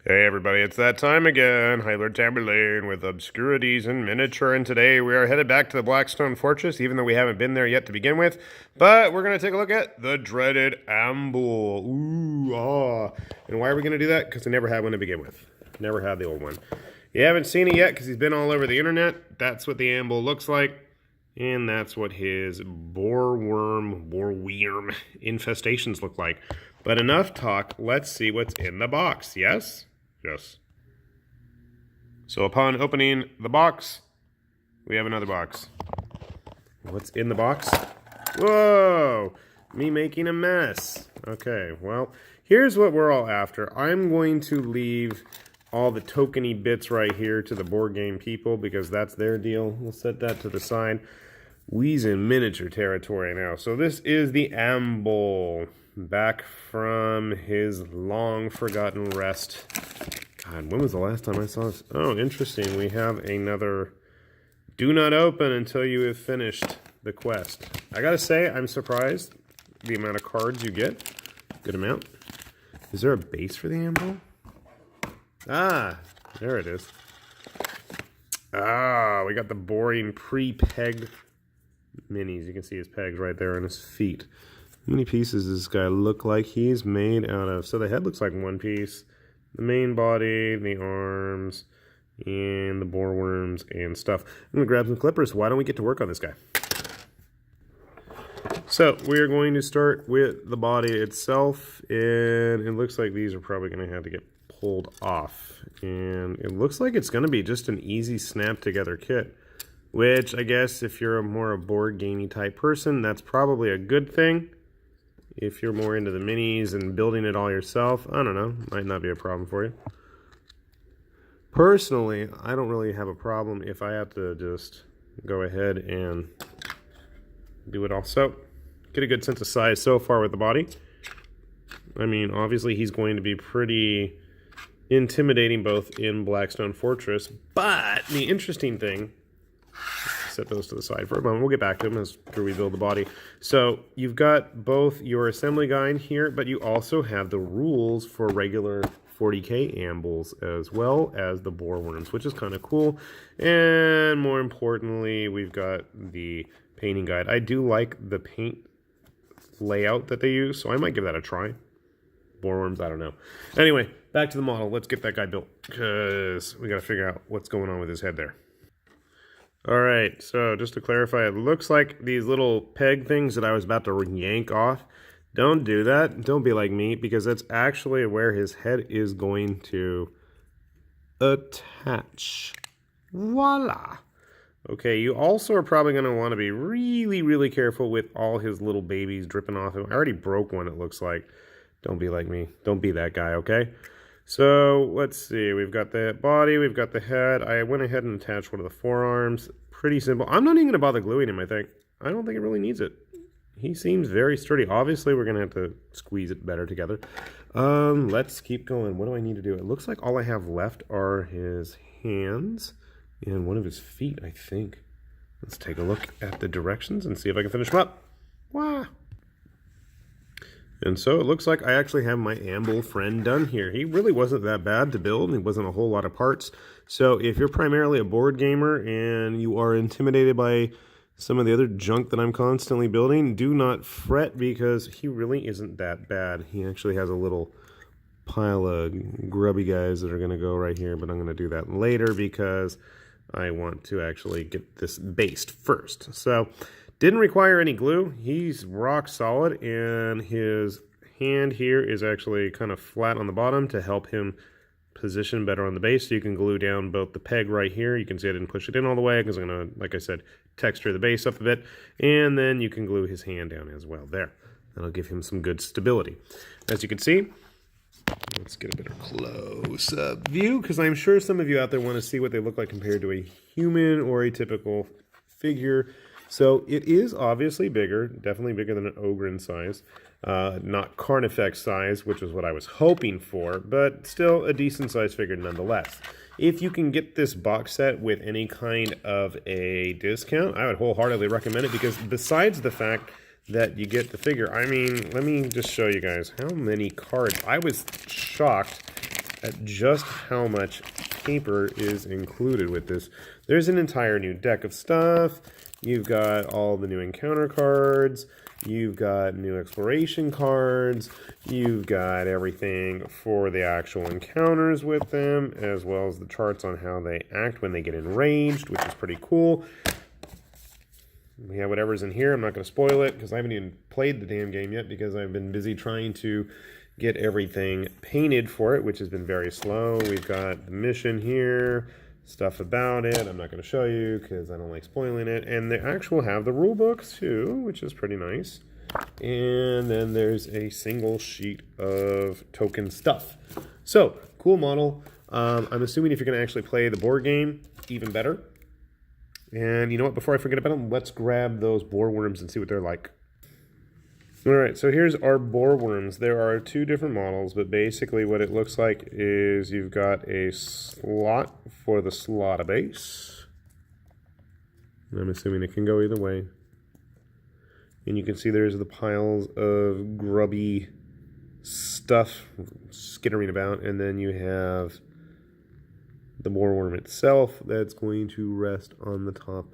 Hey everybody, it's that time again. High Lord Tamberlane with Obscurities in Miniature, and today we are headed back to the Blackstone Fortress, even though we haven't been there yet to begin with. But we're going to take a look at the dreaded Ambull. Ooh, ah. And why are we going to do that? Because I never had one to begin with. Never had the old one. You haven't seen it yet because he's been all over the internet. That's what the Ambull looks like. And that's what his boreworm infestations look like. But enough talk, let's see what's in the box, yes? Yes. So upon opening the box, we have another box. What's in the box? Whoa! Me making a mess. Okay, well, here's what we're all after. I'm going to leave all the tokeny bits right here to the board game people because that's their deal. We'll set that to the side. We's in miniature territory now. So this is the Ambull, back from his long forgotten rest. God, when was the last time I saw this? Oh, interesting. We have another do not open until you have finished the quest. I gotta say, I'm surprised the amount of cards you get. Good amount. Is there a base for the Ambull? Ah, there it is. Ah, we got the boring pre-pegged minis. You can see his pegs right there on his feet. How many pieces does this guy look like he's made out of? So the head looks like one piece. The main body, the arms, and the boreworms and stuff. I'm going to grab some clippers. Why don't we get to work on this guy? So we're going to start with the body itself. And it looks like these are probably going to have to get pulled off. And it looks like it's going to be just an easy snap together kit. Which I guess if you're a board gamey type person, that's probably a good thing. If you're more into the minis and building it all yourself, I don't know, might not be a problem for you. Personally, I don't really have a problem if I have to just go ahead and do it all. So, get a good sense of size so far with the body. I mean, obviously he's going to be pretty intimidating both in Blackstone Fortress, but the interesting thing, set those to the side for a moment. We'll get back to them as we build the body. So you've got both your assembly guide here, but you also have the rules for regular 40K Ambulls as well as the boreworms, which is kind of cool. And more importantly, we've got the painting guide. I do like the paint layout that they use, so I might give that a try. Boreworms, I don't know. Anyway, back to the model. Let's get that guy built because we got to figure out what's going on with his head there. Alright, so just to clarify, it looks like these little peg things that I was about to yank off. Don't do that. Don't be like me, because that's actually where his head is going to attach. Voila! Okay, you also are probably going to want to be really, really careful with all his little babies dripping off him. I already broke one, it looks like. Don't be like me. Don't be that guy, okay? So, let's see. We've got the body, we've got the head. I went ahead and attached one of the forearms. Pretty simple. I'm not even going to bother gluing him, I think. I don't think it really needs it. He seems very sturdy. Obviously, we're going to have to squeeze it better together. Let's keep going. What do I need to do? It looks like all I have left are his hands and one of his feet, I think. Let's take a look at the directions and see if I can finish him up. Wow. And so it looks like I actually have my Ambull friend done here. He really wasn't that bad to build. He wasn't a whole lot of parts. So if you're primarily a board gamer and you are intimidated by some of the other junk that I'm constantly building, do not fret because he really isn't that bad. He actually has a little pile of grubby guys that are going to go right here, but I'm going to do that later because I want to actually get this based first. So didn't require any glue. He's rock solid, and his hand here is actually kind of flat on the bottom to help him position better on the base. So you can glue down both the peg right here. You can see I didn't push it in all the way because I'm going to, like I said, texture the base up a bit. And then you can glue his hand down as well there. That'll give him some good stability. As you can see, let's get a better close-up view because I'm sure some of you out there want to see what they look like compared to a human or a typical figure. So it is obviously bigger, definitely bigger than an ogre in size. Not Carnifex size, which is what I was hoping for, but still a decent size figure nonetheless. If you can get this box set with any kind of a discount, I would wholeheartedly recommend it because besides the fact that you get the figure, I mean, let me just show you guys how many cards. I was shocked at just how much paper is included with this. There's an entire new deck of stuff. You've got all the new encounter cards. You've got new exploration cards. You've got everything for the actual encounters with them, as well as the charts on how they act when they get enraged, which is pretty cool. We have whatever's in here. I'm not going to spoil it because I haven't even played the damn game yet because I've been busy trying to get everything painted for it, which has been very slow. We've got the mission here, stuff about it. I'm not going to show you because I don't like spoiling it. And they actually have the rule book too, which is pretty nice. And then there's a single sheet of token stuff. So, cool model. I'm assuming if you're going to actually play the board game, even better. And you know what? Before I forget about them, let's grab those boar worms and see what they're like. All right, so here's our boar worms. There are two different models, but basically what it looks like is you've got a slot for the slot base. I'm assuming it can go either way. And you can see there's the piles of grubby stuff skittering about, and then you have the boar worm itself that's going to rest on the top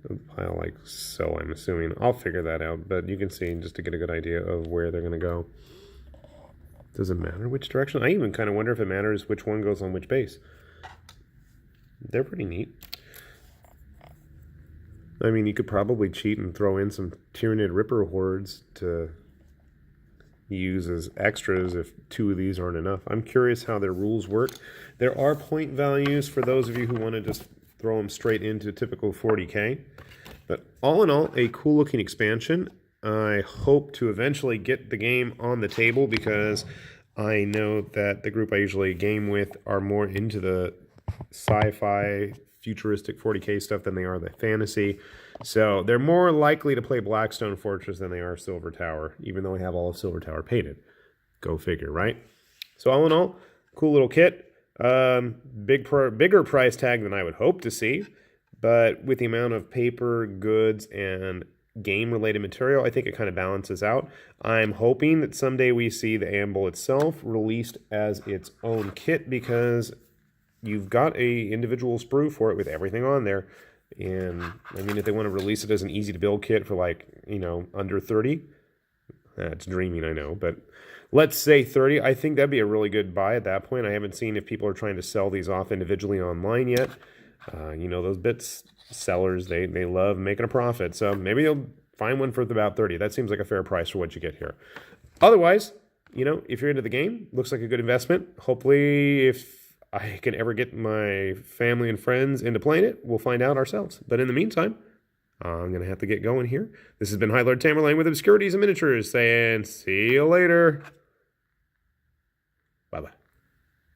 of the pile like so, I'm assuming. I'll figure that out, but you can see just to get a good idea of where they're going to go. Does it matter which direction? I even kind of wonder if it matters which one goes on which base. They're pretty neat. I mean, you could probably cheat and throw in some Tyranid Ripper hordes to use as extras if two of these aren't enough. I'm curious how their rules work. There are point values for those of you who want to just throw them straight into typical 40k. But all in all, a cool looking expansion. I hope to eventually get the game on the table because I know that the group I usually game with are more into the sci-fi futuristic 40k stuff than they are the fantasy. So they're more likely to play Blackstone Fortress than they are Silver Tower, even though I have all of Silver Tower painted. Go figure, right? So all in all, cool little kit. Bigger price tag than I would hope to see, but with the amount of paper, goods, and game-related material, I think it kind of balances out. I'm hoping that someday we see the Ambull itself released as its own kit because you've got a individual sprue for it with everything on there. And I mean, if they want to release it as an easy to build kit for like, you know, under 30, that's dreaming, I know, but let's say 30, I think that'd be a really good buy at that point. I haven't seen if people are trying to sell these off individually online yet. You know, those bits sellers, they love making a profit. So maybe you'll find one for about 30. That seems like a fair price for what you get here. Otherwise, you know, if you're into the game, looks like a good investment. Hopefully, if I can ever get my family and friends into playing it, we'll find out ourselves. But in the meantime, I'm going to have to get going here. This has been High Lord Tamerlane with Obscurities and Miniatures saying, see you later.